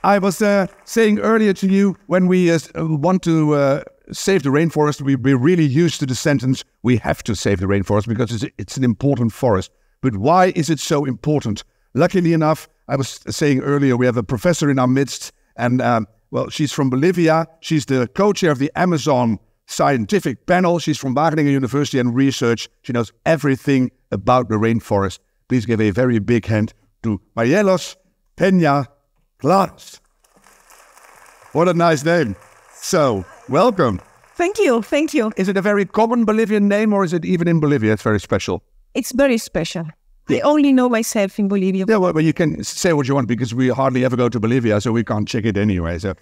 I was saying earlier to you, when we want to save the rainforest, we're really used to the sentence, we have to save the rainforest because it's an important forest. But why is it so important? Luckily enough, I was saying earlier, we have a professor in our midst, and well, she's from Bolivia. She's the co-chair of the Amazon Scientific Panel. She's from Wageningen University and Research. She knows everything about the rainforest. Please give a very big hand to Marielos Pena Claros. What a nice name. So, welcome. Thank you, thank you. Is it a very common Bolivian name, or is it even in Bolivia? It's very special. It's very special. I only know myself in Bolivia. Yeah, well, you can say what you want because we hardly ever go to Bolivia, so we can't check it anyway. So,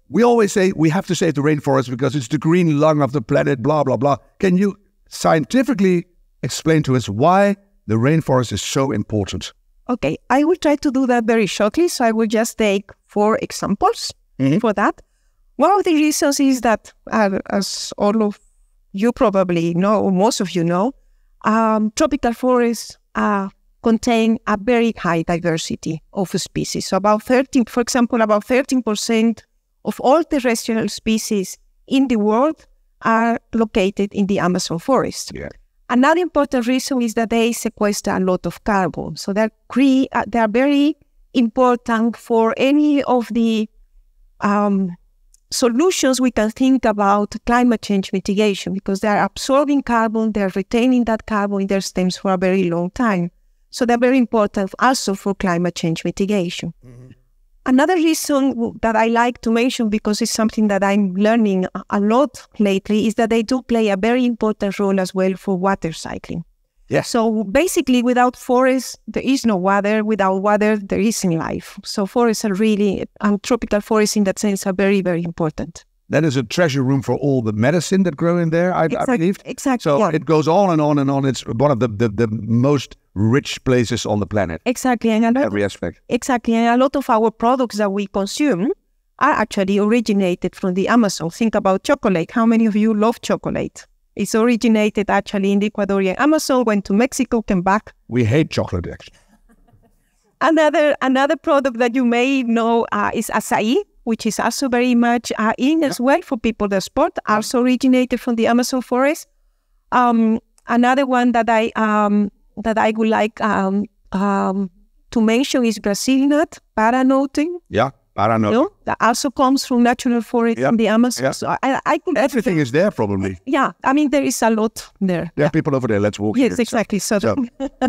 we always say we have to save the rainforest because it's the green lung of the planet, blah, blah, blah. Can you scientifically explain to us why the rainforest is so important? Okay, I will try to do that very shortly. So I will just take 4 examples for that. One of the reasons is that, as all of you probably know, or most of you know, tropical forests contain a very high diversity of species. So about 13% of all terrestrial species in the world are located in the Amazon forest. Yeah. Another important reason is that they sequester a lot of carbon. So they are very important for any of the solutions we can think about climate change mitigation, because they are absorbing carbon, they are retaining that carbon in their stems for a very long time. So they're very important also for climate change mitigation. Mm-hmm. Another reason that I like to mention, because it's something that I'm learning a lot lately, is that they do play a very important role as well for water cycling. Yes. So basically, without forests, there is no water. Without water, there isn't life. So forests are really, and tropical forests in that sense are very, very important. That is a treasure room for all the medicine that grow in there, I believe. Exactly. So it goes on and on and on. It's one of the most rich places on the planet. Exactly. And every aspect. Exactly. And a lot of our products that we consume are actually originated from the Amazon. Think about chocolate. How many of you love chocolate? It's originated actually in the Ecuadorian Amazon, went to Mexico, came back. We hate chocolate, actually. Another product that you may know is acai, which is also very much as well for people that sport, also originated from the Amazon forest. Another one that I would like to mention is Brazil nut, paranote. Yeah. Paranote. That also comes from natural forest in the Amazon. So I could everything is there probably. Yeah, I mean there is a lot there. There are people over there. Let's walk. Yes, exactly. So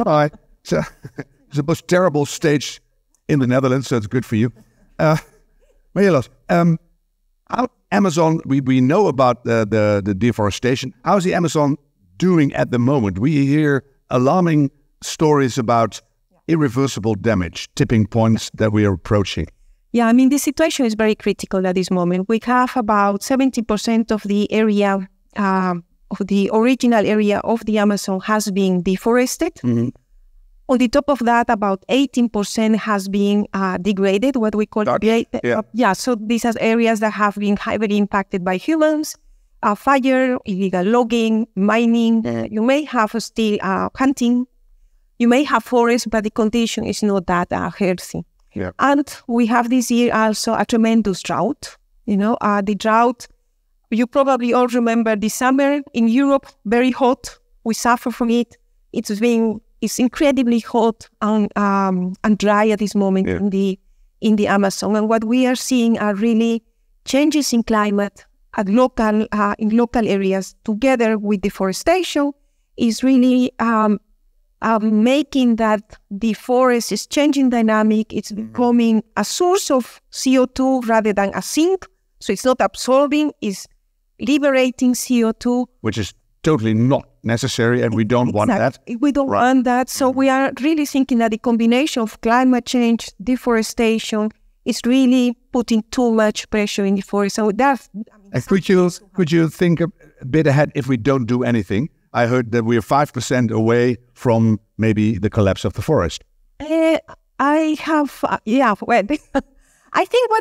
bye. So it's the most terrible stage in the Netherlands, so it's good for you. Marielos, how Amazon? We know about the deforestation. How is the Amazon doing at the moment? We hear alarming stories about irreversible damage, tipping points that we are approaching. Yeah, I mean, the situation is very critical at this moment. We have about 70% of the area, of the original area of the Amazon has been deforested. Mm-hmm. On the top of that, about 18% has been degraded, what we call... so these are areas that have been heavily impacted by humans, fire, illegal logging, mining. You may have still hunting. You may have forests, but the condition is not that healthy. Yeah. And we have this year also a tremendous drought. You know, the drought, you probably all remember the summer in Europe, very hot. We suffer from it. It's incredibly hot and dry at this moment in the Amazon. And what we are seeing are really changes in climate at in local areas, together with deforestation, is really making that the forest is changing dynamic. It's becoming a source of CO2 rather than a sink. So it's not absorbing, it's liberating CO2. Which is totally not necessary, and we don't want that. We don't want that. So we are really thinking that the combination of climate change, deforestation, is really putting too much pressure in the forest. So that's... could you think a bit ahead if we don't do anything? I heard that we're 5% away from maybe the collapse of the forest. I think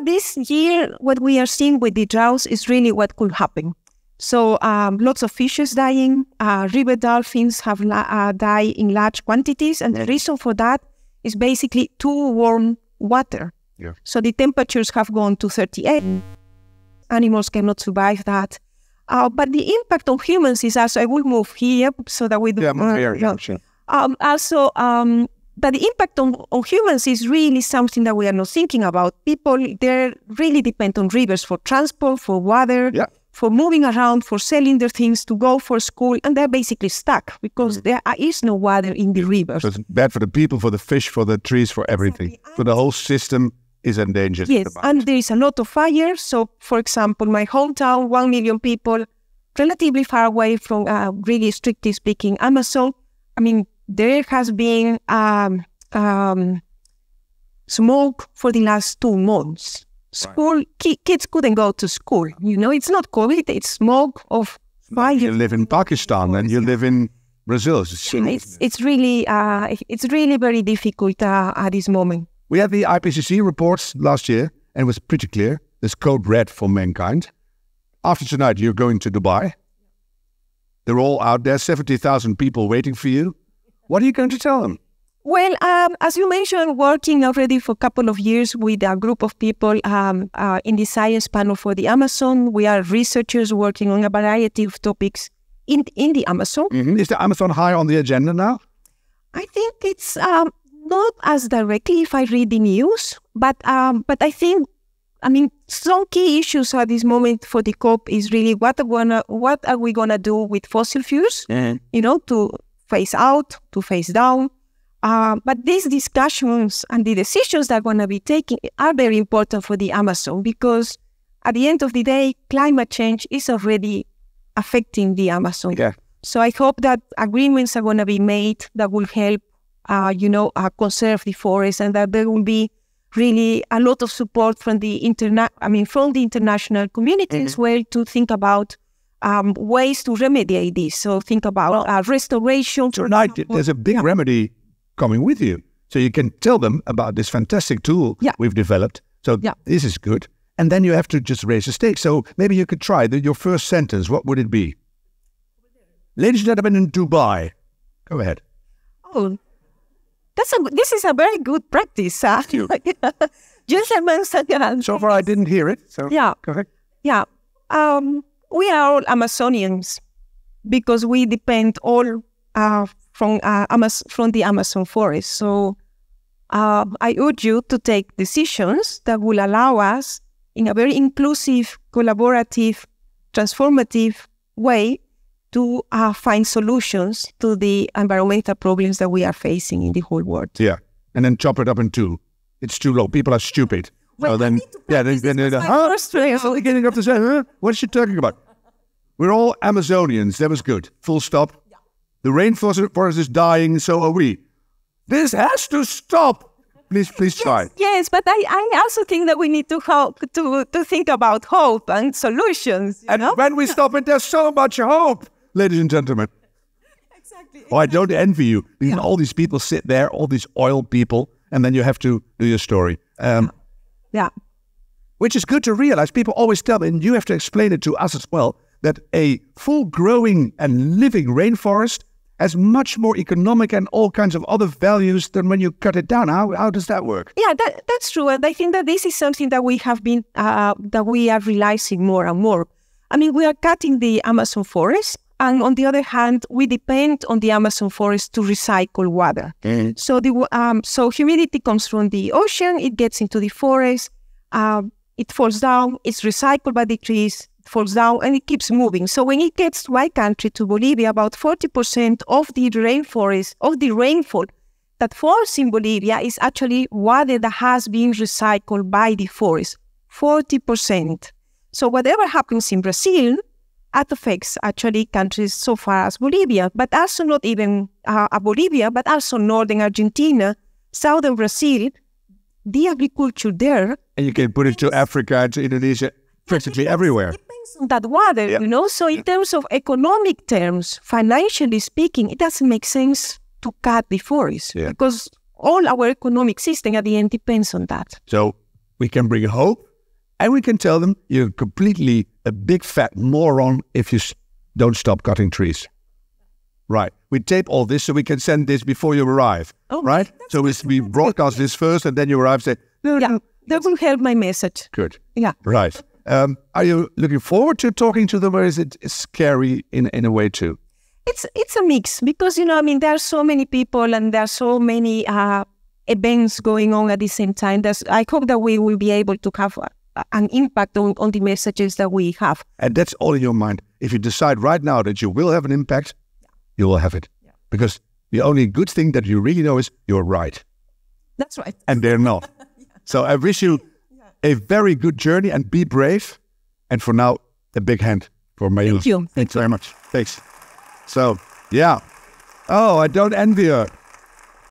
what we are seeing with the droughts is really what could happen. So lots of fishes dying, river dolphins have died in large quantities, and the reason for that is basically too warm water. Yeah. So the temperatures have gone to 38. Animals cannot survive that. But the impact on humans is also, I will move here so that we do. But the impact on humans is really something that we are not thinking about. People, they really depend on rivers for transport, for water, for moving around, for selling their things, to go for school, and they're basically stuck because there is no water in the rivers. So it's bad for the people, for the fish, for the trees, for everything. Exactly. So the whole system is endangered. Yes, and there is a lot of fire. So, for example, my hometown, 1 million people, relatively far away from, really strictly speaking, Amazon. I mean, there has been smoke for the last 2 months. School kids couldn't go to school. You know, it's not COVID; it's smoke of fire. You live in Pakistan and you live in Brazil. It's really very difficult at this moment. We had the IPCC reports last year, and it was pretty clear. There's code red for mankind. After tonight, you're going to Dubai. They're all out there, 70,000 people waiting for you. What are you going to tell them? Well, as you mentioned, working already for a couple of years with a group of people in the science panel for the Amazon. We are researchers working on a variety of topics in the Amazon. Mm-hmm. Is the Amazon high on the agenda now? I think it's not as directly if I read the news, but I think, I mean, some key issues at this moment for the COP is really what are we gonna do with fossil fuels? Mm-hmm. You know, to phase out, to phase down. But these discussions and the decisions that are going to be taken are very important for the Amazon, because at the end of the day, climate change is already affecting the Amazon. Yeah. So I hope that agreements are going to be made that will help, conserve the forest, and that there will be really a lot of support from the international community as well, to think about ways to remediate this. So think about restoration. Tonight, there's a big remedy coming with you. So you can tell them about this fantastic tool we've developed. So this is good. And then you have to just raise the stakes. So maybe you could try your first sentence. What would it be? Ladies and gentlemen in Dubai. Go ahead. Oh, this is a very good practice. Thank you. So far I didn't hear it. So go ahead. Yeah. We are all Amazonians because we depend all from the Amazon forest. So I urge you to take decisions that will allow us, in a very inclusive, collaborative, transformative way, to find solutions to the environmental problems that we are facing in the whole world. Yeah, and then chop it up in 2. It's too low. People are stupid. Well, so then, getting up to say, what's she talking about? We're all Amazonians. That was good. Full stop. Yeah. The rainforest is dying, so are we. This has to stop. Please try. Yes, but I also think that we need to think about hope and solutions. And when we stop it, there's so much hope, ladies and gentlemen. Exactly. Oh, I don't envy you. Because all these people sit there, all these oil people, and then you have to do your story. Which is good to realize. People always tell me, and you have to explain it to us as well, that a full growing and living rainforest has much more economic and all kinds of other values than when you cut it down. How does that work? Yeah, that's true. And I think that this is something that we have been, that we are realizing more and more. I mean, we are cutting the Amazon forest, and on the other hand, we depend on the Amazon forest to recycle water. Mm. So humidity comes from the ocean, it gets into the forest, it falls down, it's recycled by the trees, falls down, and it keeps moving. So when it gets to my country, to Bolivia, about 40% of the rainforest, of the rainfall that falls in Bolivia is actually water that has been recycled by the forest. 40%. So whatever happens in Brazil, that affects actually countries so far as Bolivia, but also not even Bolivia, but also northern Argentina, southern Brazil, the agriculture there. And you can put it to Africa, to Indonesia, practically everywhere. Depends on that water, you know. So in terms of economic terms, financially speaking, it doesn't make sense to cut the forest because all our economic system at the end depends on that. So we can bring hope, and we can tell them you're completely a big fat moron if you don't stop cutting trees. Right. We tape all this so we can send this before you arrive. Oh, right? So we broadcast this first, and then you arrive and say, no, That will help my message. Good. Yeah. Right. Are you looking forward to talking to them, or is it scary in a way too? It's a mix because, there are so many people and there are so many events going on at the same time. I hope that we will be able to have an impact on the messages that we have. And that's all in your mind. If you decide right now that you will have an impact, you will have it. Yeah. Because the only good thing that you really know is you're right. That's right. And they're not. Yeah. So I wish you a very good journey and be brave. And for now, a big hand for Marielos. Thank you. Thanks very much. Thanks. So, yeah. Oh, I don't envy her.